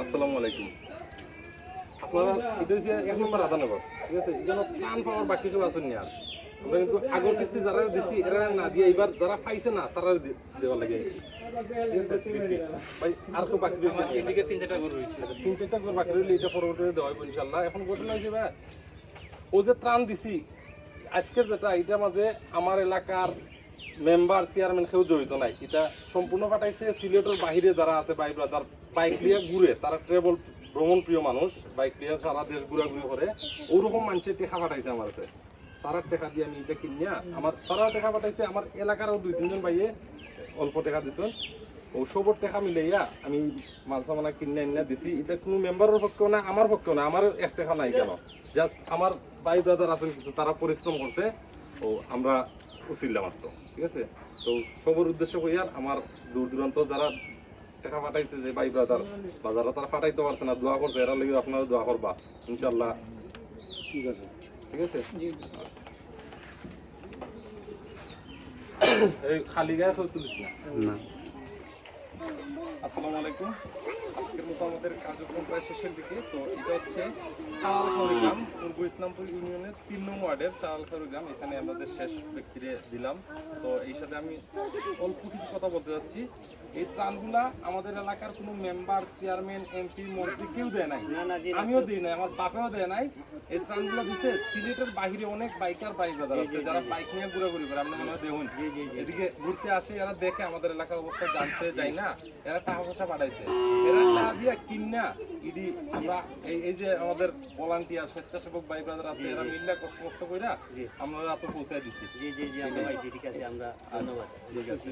আসসালামু আলাইকুম। আপনারা এটা হচ্ছে ১ নম্বর আদানগর, ঠিক আছে? এখানে প্রাণ পাওয়ার বাকি কেউ আসেন নি আর। আমরা কিন্তু আগর কিস্তি যারা দিছি এরা না দিয়ে এবার যারা পাইছে না তারা দেওয়ার লাগে আইছি, ঠিক আছে? দিছি ভাই, আর কেউ বাকি রয়েছে এদিকে ৩-৪টা ঘর রয়েছে, ৩-৪টা ঘর বাকি রইলে এটা পরবর্তীতে দেওয়া হবে ইনশাল্লাহ। এখন ঘটনা হয়েছে ভাই, ও যে ত্রাণ দিছি আজকের যেটা, এটা মাঝে আমার এলাকার মেম্বার চেয়ারম্যান কেউ জড়িত নাই। এটা সম্পূর্ণ পাঠাইছে সিলেটের বাহিরে যারা আছে, ভাই ব্রাদার বাইক নিয়ে ঘুরে, তারা ট্রেভেল ভ্রমণ প্রিয় মানুষ, বাইক নিয়ে সারা দেশ ঘুরাঘুরি করে, ওরকম মানুষের টেকা পাঠাইছে আমার কাছে। তারা টেকা দিয়ে আমি এটা কিনিয়া আমার তারা টেকা পাঠাইছে, আমার এলাকারও 2-3 জন ভাইয়ে অল্প টাকা দিছেন। ও সবর টাকা মিলাইয়া আমি মাল সামানা কিনে এনে দিছি। এটা কোনো মেম্বারের পক্ষেও না, আমার পক্ষেও না, আমার 1 টাকা নাই কেন, জাস্ট আমার ভাই ব্রাদার আছেন কিছু, তারা পরিশ্রম করছে, ও আমরা উচিল্লা মাত্র, ঠিক আছে? তো সবর উদ্দেশ্য কইয়ার আমার দূর দূরান্ত যারা টাকা পাঠাইছে যে ভাই ব্রাদার বা যারা তারা পাঠাইতে পারছে না, দোয়া করছে, এরা লেগে আপনারা দোয়া করবা ইনশাল্লাহ, ঠিক আছে? ঠিক আছে, এই খালি গায়ে কেউ তুলিস না। আসসালামু আলাইকুম। আজকের মতো আমাদের কার্যক্রম প্রায় শেষের দিকে। তো এটা হচ্ছে চালালখাউরি গ্রাম, পূর্ব ইসলামপুর ইউনিয়নের 3 নং ওয়ার্ডের চালালখাউরি গ্রাম। এখানে আমাদের শেষ ব্যক্তিরে দিলাম। তো এই সাথে আমি অল্প কিছু কথা বলতে যাচ্ছি। এই ত্রাণগুলা আমাদের এলাকার কোনো মেম্বার, চেয়ারম্যান, এমপি, মন্ত্রী কেউ দেয় নাই, আমিও দিই নাই, আমার বাপেও দেয় নাই। এই ত্রাণগুলো দিচ্ছে সিলেটের বাহিরে অনেক বাইকার বাইক ব্রাদার আছে যারা বাইক নিয়ে ঘোরাঘুরি করে, আপনি মনে হয় দেখুন, এদিকে ঘুরতে আসে, এরা দেখে আমাদের এলাকার অবস্থা, জানতে যায় না, এরা টাকা পয়সা পাঠাইছে, এরা টাকা দিয়ে কিনা ইডি আমরা এই যে আমাদের ভলান্টিয়ার স্বেচ্ছাসেবক ভাই ব্রাদার আছে, এরা মিল্লা কষ্ট কইরা আমরা তো পৌঁছায় দিছি। জি জি জি, আমরা ঠিক আছে, আমরা ধন্যবাদ। ঠিক আছে।